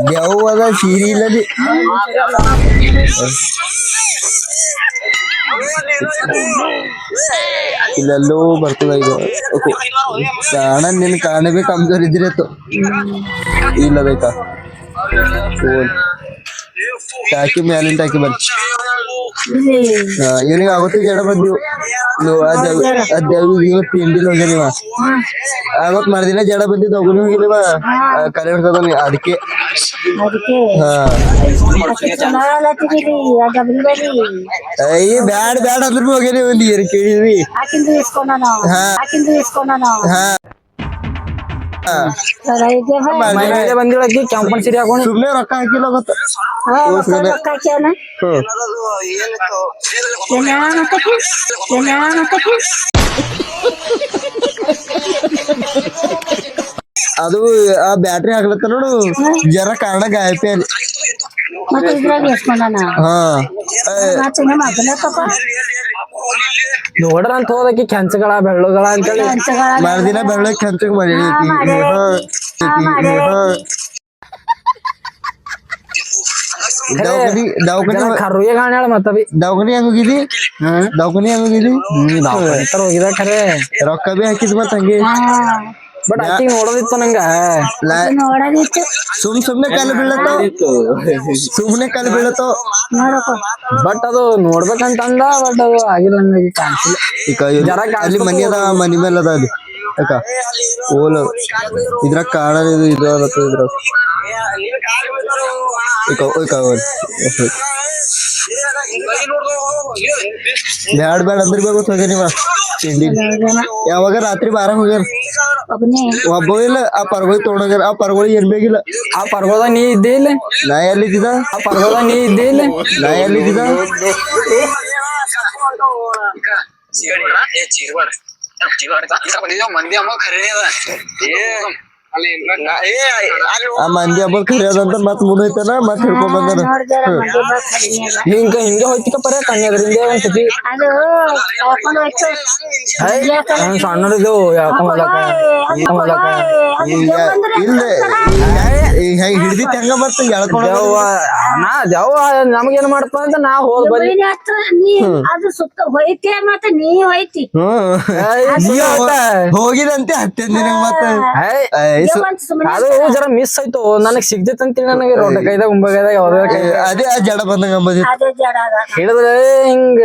ದೆವ್ವದ ಸೀರೆ ಇಲ್ಲದಿ ಇಲ್ಲೆಲ್ಲೋ ಬರ್ತದ ಈಗ ನಿನ್ ಕಾಣಬೇಕು ಕಮ್ಜೋರ್ ಇದ್ದಿರತ್ತು ಇಲ್ಲ ಬೇಕಾ ಟಾಕಿ ಮ್ಯಾಲಿನ ಟಾಕಿ ಬಂದು ಇವನಿಗೆ ಅವತ್ತು ಜಡ ಬಂದಿವು ಇವತ್ತು ತಿಂಡಿಲ್ ಹೋಗ್ಯಾನಿವ ಅವತ್ ಮರ್ದಿನ ಜಡ ಬಂದಿದ್ದು ಹೋಗನು ಹೋಗಿಲ್ವ ಕರೆ ಹೊಡ್ತದ ಅದಕ್ಕೆ ಅಯ್ಯ ಬ್ಯಾಡ್ ಬ್ಯಾಡ್ ಅಂದ್ರೂ ಹೋಗ್ಯಾನಿ ಒಂದು ಏರ್ ಕೇಳಿದ್ವಿ ಬಂದಿಳಕಿ ಕೆಂಪನ್ ಸೀರೆ ಹಾಕೊಂಡು ಸುಮ್ನೆ ರೊಕ್ಕ ಹಾಕಿಲ್ಲ ಗೊತ್ತ ಅದು ಆ ಬ್ಯಾಟ್ರಿ ಹಾಕ್ಲತ್ತ ನೋಡು ಜರ ಕಾರಣ ಗಾಯಪಿ ಅಲ್ಲಿ ನೋಡ್ರ ಅಂತ ಹೋದಕ್ಕೆ ಕೆಂಚಗಳ ಬೆಳ್ಳುಗಳ ಅಂತೇಳಿ ಮರ್ದಿನ ಬೆಳ್ಳ ಕೆಂಚಗ್ ಮಾಡಿ ಕರ್ರಿಗೆ ಕಾಣ್ಯಾಳ ಮತ್ತ ದವಾಖಾನಿ ಹೆಂಗ್ ಹೋಗಿದಿ ದವಾಖಾನಿ ಹೆಂಗ್ ಹೋಗಿದಿ ಹೋಗಿದ ಖರೆ ರೊಕ್ಕ ಬಿ ಹಾಕಿದ್ ಮತ್ ಹಂಗೆ ಬಟ್ ಅಕ್ಕಿ ನೋಡೋದಿತ್ತು ನಂಗ ಸುಮ್ನೆ ಕಾಲು ಬೀಳತ್ತೋ ಸುಮ್ನೆ ಕಾಲು ಬೀಳತ್ತೋ ಬಟ್ ಅದು ನೋಡ್ಬೇಕಂತ ಅಂದ ಬಟ್ ಅದು ಆಗಿಲ್ಲ ನಂಗೆ ಕಾಣಿಸಿಲ್ಲ ಅಲ್ಲಿ ಮನಿ ಅದ ಮನಿ ಮೇಲೆ ಅದ ಅಲ್ಲಿ ಯಾಕ ಓಲ್ ಇದ್ರಾಗ ಕಾಣ ಇದು ಅದತ್ತ ಇದ್ರಾಗ ಬ್ಯಾಡ್ ಬ್ಯಾಡ್ ಅಂದ್ರ ಬೇಕು ಹೋಗ್ಯ ನೀವ ತಿಂಡಿ ಯಾವಾಗ ರಾತ್ರಿ 12 ಹೋಗ್ಯಾರ ಒಬ್ಬ ಇಲ್ಲ ಆ ಪರ್ಗೋಳಿ ತೊಗೊಂಡೋಗ್ಯಾರ ಆ ಪರ್ಗೋಳಿ ಏನ್ ಬೇಕಿಲ್ಲ ಆ ಪರ್ಗೋದ ನೀ ಇದ್ದೇ ಇಲ್ಲ ನಾ ಎಲ್ಲಿದ್ದ ಆ ಪರ್ಗೋದ ನೀ ಇದ್ದೇ ಇಲ್ಲ ನಾ ಎಲ್ಲಿದ್ದ ಮಂದಿ ಅಮ್ಮ ಖರೇನೆ ಅದ ಆ ಮಂದಿ ಹಬ್ಬದ ಖರಿ ಅದಂತ ಮತ್ ಮುಂದೈತನ ಮತ್ ಹಿಡ್ಕೊಂಡ್ ಬಂದಾನ ಹಿಂಗ ಹಿಂಗೆ ಹೋಯ್ತಿಕ ಪರ ಕಣ್ಣಿದ್ರಿಂದ ಒಂದ್ಸತಿ ಸಣ್ಣರಿದ್ದು ಇಲ್ಲ ಹಿಡ್ದಿತ್ ಹೆಂಗ ಮತ್ತ ಎಳ್ಕೊಂಡ ನಾ ದೆವ್ವ ನಮಗೇನ್ ಮಾಡ್ತ ಅಂತ ನಾ ಹೋದ್ ಬರೀ ಅದು ಸುತ್ತ ಹೋಯ್ತಿ ಮತ್ತ ನೀ ಹೋಯ್ತಿ ಹೋಗಿದಂತೆ ಹತ್ತೇ ನಿನಗ ಮತ್ತ ಅದು ಜರ ಮಿಸ್ ಆಯ್ತು ನನಗ್ ಸಿಗ್ತೈತಂತ ನನಗೆ ರೋಡ ಕೈದಾಗ ಉಂಬಗೈದಾಗ ಯಾವ್ದಾಗ ಅದೇ ಆ ಜಡ ಬಂದಂಗ ಅಂಬದಿ ಹೇಳಿದ್ರೆ ಹಿಂಗ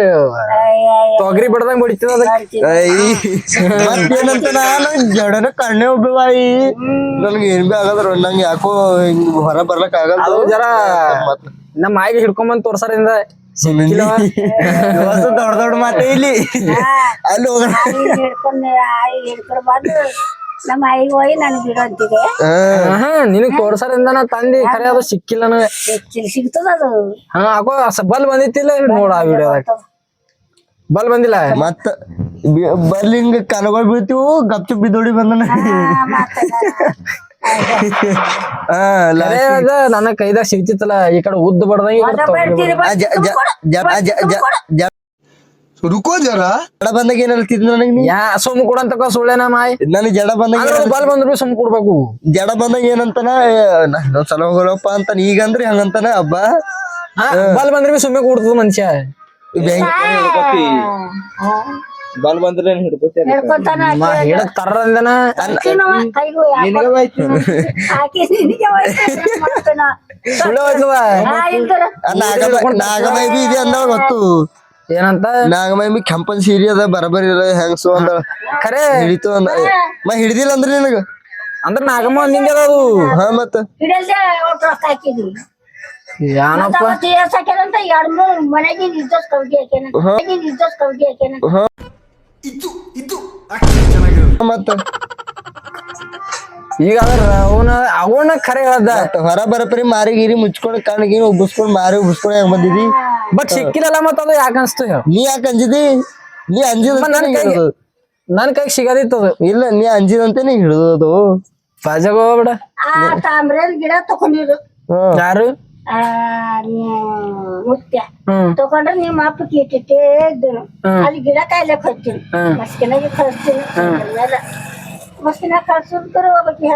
ತೊಗರಿ ಬಡ್ದಂಗ ಬಡಿತದ ಮತ್ತೇನಂತ ನಾನು ಜಡನ ಕಣ್ಣೆ ಒಬ್ಬವಾಯಿ ನನ್ಗೆ ಏನ್ ಬಿ ಆಗದ್ರ ನಂಗೆ ಯಾಕೋ ಹಿಂಗ್ ಹೊರ ಬರ್ಲಕ್ ಆಗಲ್ಲ ಅದು ಜರ ನಮ್ಮ ಮಾಯಿಗೆ ಹಿಡ್ಕೊಂಬಂದ್ ತೋರ್ಸಾರಿಂದ ದೊಡ್ಡ ದೊಡ್ಡ ಮಾತೆ ಇಲ್ಲಿ ಅಲ್ಲಿ ಹೋಗೋಣ ನಮ್ಮ ಆಯಿಗೆ ಹೋಗಿ ನಾನು ಬಿಡು ಅಂತಿದೆ ನಿನಗ್ ತೋರ್ಸಾರಿಂದ ನಾ ತಂದಿ ಖರೆ ಅದು ಸಿಕ್ಕಿಲ್ಲ ನನಗೆ ಸಿಗ್ತದ ಅದು ಹಾಕೋ ಬಲ್ ಬಂದಿತ್ತಿಲ್ಲ ನೋಡ ಆ ವಿಡಿಯೋದಾಗ ಬಲ್ ಬಂದಿಲ್ಲ ಮತ್ತ ಬರ್ಲಿಂಗ ಕಲಗಳು ಬೀಳ್ತೀವು ಗಪ್ ಚುಪ್ ಬಿದ್ದೋಡಿ ಬಂದನ ನನ್ನ ಕೈದಾಗ ಸಿಗ್ತಿತ್ತಲ್ಲ ಈ ಕಡೆ ಉದ್ದ ಬಡ್ದಂಗ ರುಕೋ ಜರ ಜಡ ಬಂದಾಗ ಏನ್ ಹೇಳ್ತಿದ್ ನನಗ್ ನೀ ಯಾ ಸುಮ್ ಕೊಡಂತಕ ಸುಳ್ಳೇನ ಮಾಯ್ ನನಗ್ ಜಡ ಬಂದಾಗ ಬಲ್ ಬಂದ್ರು ಸುಮ್ ಕೊಡ್ಬೇಕು ಜಡ ಬಂದಾಗ ಏನಂತಾನ ಸಲ ಹೋಗಲಪ್ಪ ಅಂತ ಈಗಂದ್ರಿ ಹಂಗಂತಾನ ಹಬ್ಬ ಬಲ್ ಬಂದ್ರೆ ಬಿ ಸುಮ್ಮನೆ ಕೊಡ್ತದ ಮನುಷ್ಯ ಬಲ್ ಬಂದ್ರೆ ಹಿಡಕ್ ತರ್ರಂದನ ಸುಳ್ಳು ಹೋಯ್ತದ ನಾಗಮೈ ಬಿ ಇದೆ ಅಂದ ಗೊತ್ತು ಏನಂತ ನಾಗಮೈ ಬಿ ಕೆಂಪನ್ ಸೀರಿ ಅದ ಬರಬರಿ ಹೆಂಗಸು ಅಂದ ಖರೆ ಹಿಡಿತು ಅಂದ ಹಿಡಿದಿಲ್ಲ ಅಂದ್ರಿ ನಿನಗ ಅಂದ್ರ ನಾಗಮ್ಮ ನಿಂಗೆ ಅದು ಹಾ ಮತ್ತ ಏನಪ್ಪ ಮತ್ತ ಈಗ ಅದ್ರ ಅವನ ಖರೆ ಹೇಳ್ದ ಹೊರ ಬರಪರಿ ಮಾರಿ ಗಿರಿ ಮುಚ್ಕೊಂಡ್ ಕಣ್ಣಿಗೆ ಉಬ್ಬಿಸ್ಕೊಂಡ್ ಮಾರಿ ಉಬ್ಬಿಸ್ಕೊಂಡ್ ಹೆಂಗ್ ಬಂದಿದಿ ಬಟ್ ಸಿಕ್ಕಿರಲ್ಲ ಮತ್ತ ಅದು ಯಾಕೆ ಅನ್ಸ್ತು ನೀ ಯಾಕೆ ಅಂಜಿದಿ ನೀ ಅಂಜಿದ ನನ್ ಕೈಗೆ ಸಿಗದಿತ್ತು ಇಲ್ಲ ನೀ ಅಂಜಿದಂತೆ ನೀ ಹಿಡಿದದು ಬಾಜಾಗ ಹೋಗ್ಬಿಡ ತಾಮ್ರದ ಗಿಡ ತಕೊಂಡಿರು ಯಾರು ಮುತ್ಯ ತಗೊಂಡ್ರೆ ನಿಮ್ಮ ಅಪ್ಪ ಕೀಟಿಟ್ಟೇ ಇದ್ದನು ಅಲ್ಲಿ ಗಿಡ ಕಾಯ್ಲಕ್ ಹೋಗ್ತೀನಿ ಮಸ್ಕಿನಾಗೆ ಕಳಿಸ್ತೀನಿ ಮಸ್ಕಿನಾಗ ಕಳ್ಸಿದ್ರು ಒಬ್ಬಕ್ಕೆ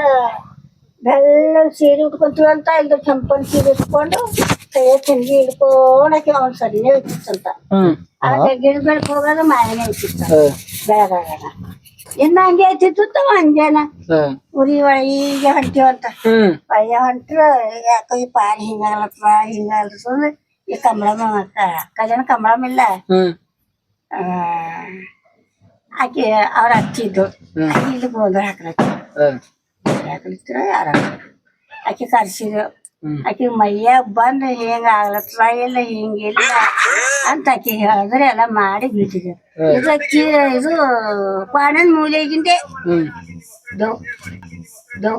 ಬೆಳ್ಳಗ್ ಸೀರೆ ಉಟ್ಕೊಂತೀವಂತ ಇಲ್ದ ಕೆಂಪನ್ ಸೀರೆ ಉಟ್ಕೊಂಡು ಕೈಯ ತಂಗಿ ಹಿಡ್ಕೊಂಡು ಆಕಿ ಅವ್ನ್ ಸರಿನೇ ಇರ್ತಿತ್ತಂತ ಆಗ ಗಿಡ ಬೆಳಕ್ ಹೋಗೋದು ಮಾಯನೇ ಇರ್ತಿತ್ತ ಬೆಳಗಾಗ ಇನ್ನ ಹಂಗೆ ಐತಿತ್ತು ತವ ಹಂಗೇನ ಉರಿ ಒಳಗೆ ಹೊಂಟಿವಂತ ಒಳಗೆ ಹೊಂಟ್ರ ಯಾಕೋ ಈ ಪಾರಿ ಹಿಂಗಾಗ್ಲತ್ತದ ಈ ಕಮಲಮ್ಮ ಕಲ್ಯಾಣ ಕಮಲಮ್ಮಿಲ್ಲ ಆಕಿ ಅವ್ರ ಹಚ್ಚಿದ್ದು ಇಲ್ಲಿ ಗೋಂದಳ ಹಾಕ್ಲತ್ತಿರ ಯಾರ ಆಕಿ ಕರ್ಸಿದ್ರು ಆಕಿ ಮೈಯಾಗ ಬಂದು ಹಿಂಗ ಆಗ್ಲತ್ತದ ಇಲ್ಲ ಹಿಂಗಿಲ್ಲ ಅಂತ ಆಕಿ ಹೇಳಿದ್ರೆ ಎಲ್ಲ ಮಾಡಿ ಬಿಟ್ಟಿದ್ರು ಇದಕ್ಕಿ ಇದು ಪಾಣನ್ ಮೂಲೆಗಿಂದೆ ದೋ ದೋ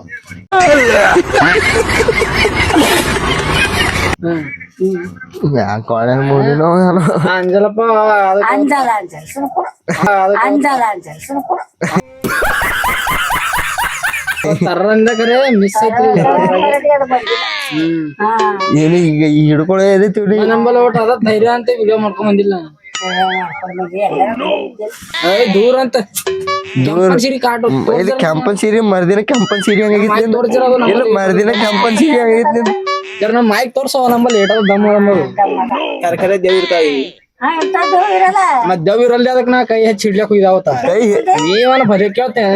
ಯಾಕೆ ಮೂಲಿನೋ ಅಂಜಲಪ್ಪ ಅಂಜಲ ಅಂಜಲ್ ಸುಮ್ಕುಡು ಅಂಜಲ ಅಂಜಲ್ ಸುಮ್ಕುಡು ತರ್ರಂದ ಕರೆ ಮಿಸ್ ಆಯ್ತು ಅದು ಬಂದಿಲ್ಲ ಹಾ ಏನು ಈಗ ಈ ಹಿಡ್ಕೊಳ್ಳೋ ಎದೈತಿ ನಂಬಲ್ಲ ಒಟ್ಟು ಅದ ಧೈರ್ಯ ಅಂತ ವಿಡಿಯೋ ಮಾಡ್ಕೊಂಡ್ ಬಂದಿಲ್ಲ ದೂರ ಅಂತ ಸಿರಿ ಕಾಟು ಇದು ಕೆಂಪನ್ ಸೀರೆ ಮರ್ದಿನ ಕೆಂಪನ್ ಸೀರೆ ಹಂಗಾಗಿತ್ತು ಇಲ್ಲ ಮರ್ದಿನ ಕೆಂಪನ್ ಸೀರೆ ಹಂಗಾಗಿತ್ತು ಜರ ನಮ್ಮ ಮೈಕ್ ತೋರ್ಸೋ ನಂಬಲ್ಲಿ ಏಟದ ದಮ್ಮ ನಂಬದು ಕರೆ ದೇವಿರ್ತಾಯಿ ಹಾ ಎಂತದ್ದು ಇರಲ್ಲ ಮತ್ ದೇವ್ ಇರಲ್ದಿ ಅದಕ್ಕೆ ನಾ ಕೈ ಹಚ್ಚಿ ಹಿಡ್ಲಕ್ ಇದಾವತ್ತ ಕೈ ನೀವನ ಬರೀ ಕೇಳ್ತೇನೆ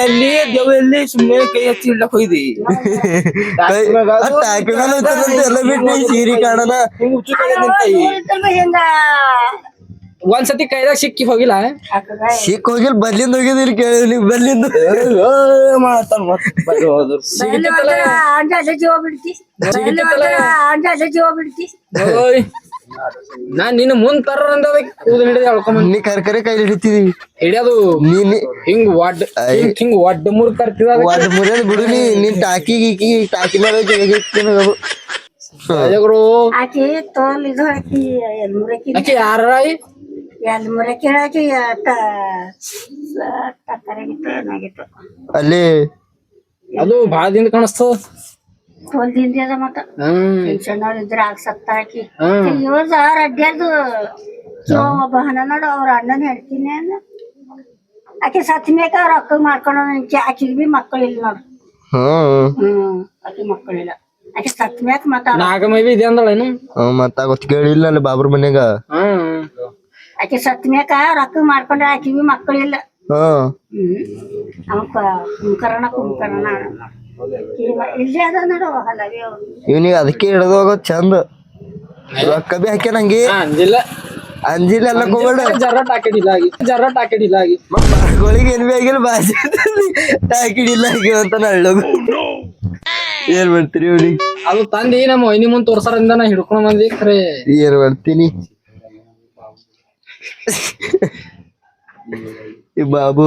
ಅಲ್ಲಿ ದೇವಲ್ಲಿ ಸುಮ್ಮನೆ ಕೈ ಹಚ್ಚಿ ಇಡ್ಲಕ್ ಹೋಯ್ದಿ ಎಲ್ಲ ಬಿಟ್ಟು ಸೀರೆ ಕಾಣನ ಹಿಂಗ ಒಂದ್ಸತಿ ಕೈದಾಗ ಸಿಕ್ಕಿ ಹೋಗಿಲ್ಲ ಸಿಕ್ ಹೋಗಿಲ್ ಬದ್ಲಿಂದ ಹೋಗಿದಿರಿ ಕೇಳಿ ಬದ್ಲಿಂದ ಮಾಡ್ತಾನ ಹೋದ್ರು ಅಂಜಾಜ ಜೀವ ಬಿಡ್ತಿ ಅಂಜಾಜ ಜೀವ ಬಿಡ್ತಿ ಓಯ್ ನಾನ್ ನಿನ್ನ ಮುಂದ್ ತರ್ರ ಅಂದ ಕೂದಲ್ ಹಿಡಿದು ಹೇಳ್ಕೊಂಬಂದ್ ನೀ ಕರೆ ಕೈಲಿ ಹಿಡಿತಿದಿ ಹಿಡಿಯೋದು ನೀ ಹಿಂಗ್ ವಡ್ ಹಿಂಗ್ ಒಡ್ಡ ಮುರ್ ಕರ್ತಿದ ಒಂದ್ ಮುರಿಯೋದ್ ಬಿಡು ನೀನ್ ಟಾಕಿ ಟಾಕಿ ಮೇಲೆ ಆಕಿ ತೋಲ್ ಇದು ಹಾಕಿ ಎಲ್ಮುರಕಿ ಆಕಿ ಯಾರ ಎಲ್ಮುರಕಿ ಹಾಕಿ ಟಕ್ಕರಾಗಿತ್ತು ಏನಾಗಿತ್ತು ಅಲ್ಲಿ ಅದು ಬಾಳ ದಿನ ಕಾಣಿಸ್ತದ ತೋಲ್ ದಿಂದಿ ಅದ ಮತ್ತ ಟೆನ್ಷನ್ ಇದ್ರ ಸತ್ತ ಹಾಕಿ ಇವ್ರದ ರಡ್ಡ್ಯಾರ್ದು ಒಬ್ಬ ಹನ ನೋಡು ಅವ್ರ ಅಣ್ಣನ ಹೇಳ್ತೀನಿ ಅನ್ನ ಆಕಿ ಸತ್ ಮೇಕ ಅವ್ರ ಅಕ್ಕ ಮಾಡ್ಕೊಂಡು ಆಕಿಗ್ ಬಿ ಮಕ್ಕಳು ಇಲ್ಲ ನೋಡು ಆಕಿ ಮಕ್ಕಳಿಲ್ಲ ಆಕಿ ಸತ್ ಮ್ಯಾಕ ಮತ್ತ ನಾಗಮೈ ಬಿ ಇದೆ ಅಂದಳೇನು ಮತ್ತ ಗೊತ್ತ ಕೇಳಿಲ್ಲ ಅಲ್ಲಿ ಬಾಬ್ರ ಮನ್ಯಾಗ ಆಕಿ ಸತ್ ಮ್ಯಾಕ ಅವ್ರ ಅಕ್ಕ ಮಾಡ್ಕೊಂಡ್ರೆ ಆಕಿ ಬಿ ಮಕ್ಕಳಿಲ್ಲ ಅವ ಕುಂಕರಣ ಇಲ್ಲೇ ಅದ ನೋಡು ಹಲವಿ ಇವನಿಗೆ ಅದಕ್ಕೆ ಹಿಡಿದು ಹೋಗೋದ್ ಚಂದ ರೊಕ್ಕ ಬಿ ಹಾಕ್ಯಾನ ಹಂಗೆ ಅಂಜಿಲ್ಲ ಅಂಜಿಲ್ಲ ಎಲ್ಲ ಹೋಗ್ಬೇಡ ಜರ ಟಾಕೆಟ್ ಆಗಿ ಮಕ್ಕಳಿಗೆ ಏನ್ ಬಿ ಆಗಿಲ್ಲ ಬಾಜಿ ಟಾಕಿಡಿಲ್ಲ ಆಗಿವ ಅಂತ ನಳ್ಳಗು ಏನ್ ಮಾಡ್ತೀರಿ ಇವನಿಗೆ ಅದು ತಂದಿ ನಮ್ಮ ಒಯ್ನಿ ಮುಂದ್ ತೋರ್ಸಾರಿಂದ ನಾ ಹಿಡ್ಕೊಂಡ್ ಬಂದಿ ಖರೆ ಏನ್ ಮಾಡ್ತೀನಿ ಈ ಬಾಬು